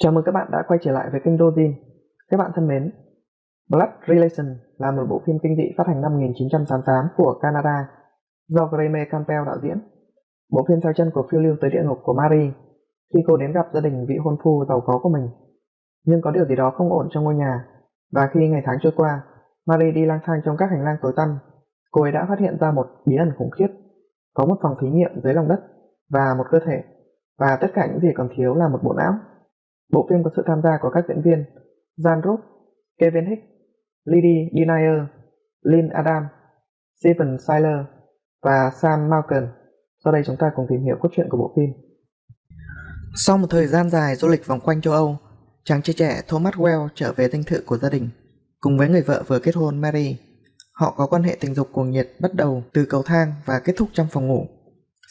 Chào mừng các bạn đã quay trở lại với kênh Dojin. Các bạn thân mến, Blood Relation là một bộ phim kinh dị phát hành năm 1988 của Canada do Graeme Campbell đạo diễn. Bộ phim theo chân của phiêu lưu tới địa ngục của Marie khi cô đến gặp gia đình vị hôn phu giàu có của mình. Nhưng có điều gì đó không ổn trong ngôi nhà, và khi ngày tháng trôi qua, Marie đi lang thang trong các hành lang tối tăm, cô ấy đã phát hiện ra một bí ẩn khủng khiếp. Có một phòng thí nghiệm dưới lòng đất và một cơ thể, và tất cả những gì còn thiếu là một bộ não. Bộ phim có sự tham gia của các diễn viên Jan Roop, Kevin Hicks, Lydie Denier, Lynn Adam, Steven Siler và Sam Malcolm. Sau đây chúng ta cùng tìm hiểu cốt truyện của bộ phim. Sau một thời gian dài du lịch vòng quanh châu Âu, chàng trai trẻ Thomas Wells trở về dinh thự của gia đình cùng với người vợ vừa kết hôn Mary. Họ có quan hệ tình dục cuồng nhiệt bắt đầu từ cầu thang và kết thúc trong phòng ngủ.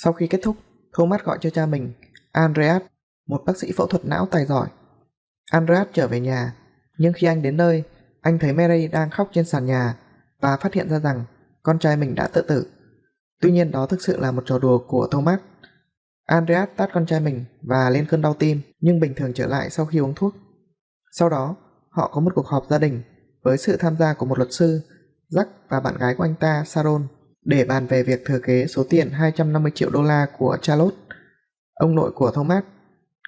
Sau khi kết thúc, Thomas gọi cho cha mình, Andreas, một bác sĩ phẫu thuật não tài giỏi. Andreas trở về nhà, nhưng khi anh đến nơi, anh thấy Mary đang khóc trên sàn nhà và phát hiện ra rằng con trai mình đã tự tử. Tuy nhiên đó thực sự là một trò đùa của Thomas. Andreas tát con trai mình và lên cơn đau tim, nhưng bình thường trở lại sau khi uống thuốc. Sau đó, họ có một cuộc họp gia đình với sự tham gia của một luật sư, Jack và bạn gái của anh ta, Sharon, để bàn về việc thừa kế số tiền 250 triệu đô la của Charlotte, ông nội của Thomas,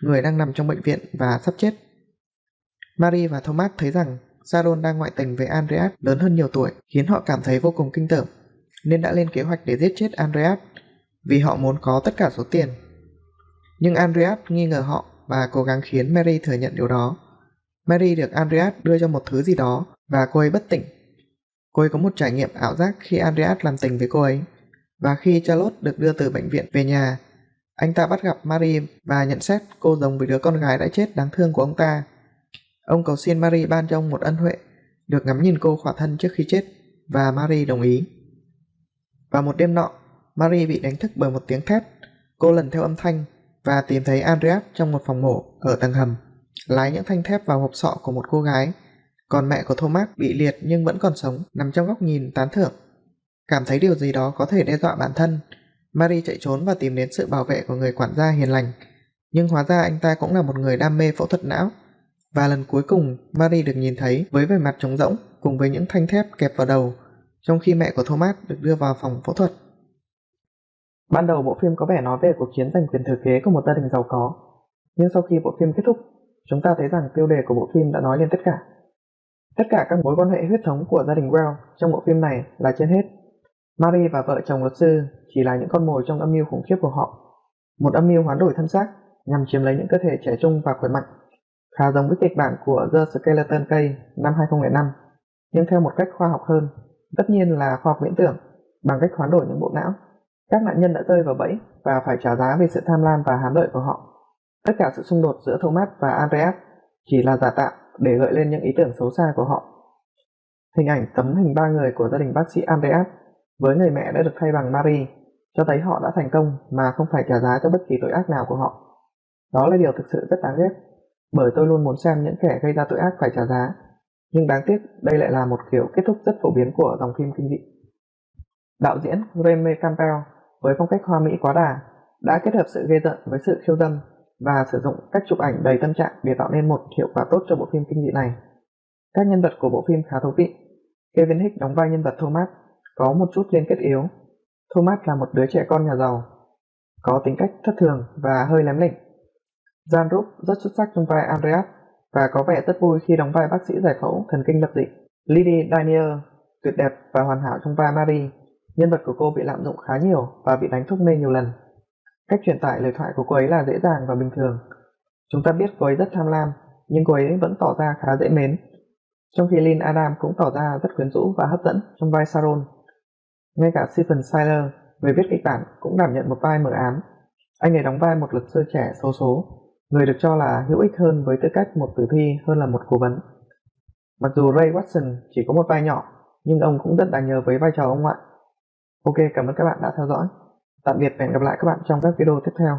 người đang nằm trong bệnh viện và sắp chết. Marie và Thomas thấy rằng Sharon đang ngoại tình với Andreas lớn hơn nhiều tuổi, khiến họ cảm thấy vô cùng kinh tởm, nên đã lên kế hoạch để giết chết Andreas vì họ muốn có tất cả số tiền. Nhưng Andreas nghi ngờ họ và cố gắng khiến Mary thừa nhận điều đó. Mary được Andreas đưa cho một thứ gì đó và cô ấy bất tỉnh. Cô ấy có một trải nghiệm ảo giác khi Andreas làm tình với cô ấy, và khi Charlotte được đưa từ bệnh viện về nhà, anh ta bắt gặp Marie và nhận xét cô giống với đứa con gái đã chết đáng thương của ông ta. Ông cầu xin Marie ban cho ông một ân huệ, được ngắm nhìn cô khỏa thân trước khi chết, và Marie đồng ý. Vào một đêm nọ, Marie bị đánh thức bởi một tiếng thét. Cô lần theo âm thanh và tìm thấy Andreas trong một phòng mổ ở tầng hầm, lái những thanh thép vào hộp sọ của một cô gái. Còn mẹ của Thomas bị liệt nhưng vẫn còn sống, nằm trong góc nhìn tán thưởng. Cảm thấy điều gì đó có thể đe dọa bản thân, Marie chạy trốn và tìm đến sự bảo vệ của người quản gia hiền lành. Nhưng hóa ra anh ta cũng là một người đam mê phẫu thuật não. Và lần cuối cùng Marie được nhìn thấy với vẻ mặt trống rỗng cùng với những thanh thép kẹp vào đầu, trong khi mẹ của Thomas được đưa vào phòng phẫu thuật. Ban đầu bộ phim có vẻ nói về cuộc chiến giành quyền thừa kế của một gia đình giàu có, nhưng sau khi bộ phim kết thúc, chúng ta thấy rằng tiêu đề của bộ phim đã nói lên tất cả. Tất cả các mối quan hệ huyết thống của gia đình Wells trong bộ phim này là trên hết. Marie và vợ chồng luật sư chỉ là những con mồi trong âm mưu khủng khiếp của họ, một âm mưu hoán đổi thân xác nhằm chiếm lấy những cơ thể trẻ trung và khỏe mạnh, khá giống với kịch bản của The Skeleton Key năm 2005, nhưng theo một cách khoa học hơn, tất nhiên là khoa học viễn tưởng, bằng cách hoán đổi những bộ não. Các nạn nhân đã rơi vào bẫy và phải trả giá vì sự tham lam và hám lợi của họ. Tất cả sự xung đột giữa Thomas và Andreas chỉ là giả tạo để gợi lên những ý tưởng xấu xa của họ. Hình ảnh tấm hình ba người của gia đình bác sĩ Andreas với người mẹ đã được thay bằng Marie cho thấy họ đã thành công mà không phải trả giá cho bất kỳ tội ác nào của họ. Đó là điều thực sự rất đáng ghét, bởi tôi luôn muốn xem những kẻ gây ra tội ác phải trả giá, nhưng đáng tiếc đây lại là một kiểu kết thúc rất phổ biến của dòng phim kinh dị. Đạo diễn Graeme Campbell với phong cách hoa mỹ quá đà đã kết hợp sự ghê rợn với sự khiêu dâm và sử dụng cách chụp ảnh đầy tâm trạng để tạo nên một hiệu quả tốt cho bộ phim kinh dị này. Các nhân vật của bộ phim khá thú vị. Kevin Hicks đóng vai nhân vật Thomas, có một chút liên kết yếu. Thomas là một đứa trẻ con nhà giàu, có tính cách thất thường và hơi lém lỉnh. Jan Roop rất xuất sắc trong vai Andreas và có vẻ rất vui khi đóng vai bác sĩ giải phẫu thần kinh lập dị. Lydie Denier tuyệt đẹp và hoàn hảo trong vai Marie. Nhân vật của cô bị lạm dụng khá nhiều và bị đánh thuốc mê nhiều lần. Cách truyền tải lời thoại của cô ấy là dễ dàng và bình thường. Chúng ta biết cô ấy rất tham lam, nhưng cô ấy vẫn tỏ ra khá dễ mến, trong khi Lynn Adam cũng tỏ ra rất quyến rũ và hấp dẫn trong vai Sharon. Ngay cả Stephen Tyler, người viết kịch bản, cũng đảm nhận một vai mở ám. Anh ấy đóng vai một luật sư trẻ xấu số, người được cho là hữu ích hơn với tư cách một tử thi hơn là một cố vấn. Mặc dù Ray Watson chỉ có một vai nhỏ, nhưng ông cũng rất đáng nhớ với vai trò ông ngoại. Ok, cảm ơn các bạn đã theo dõi. Tạm biệt và hẹn gặp lại các bạn trong các video tiếp theo.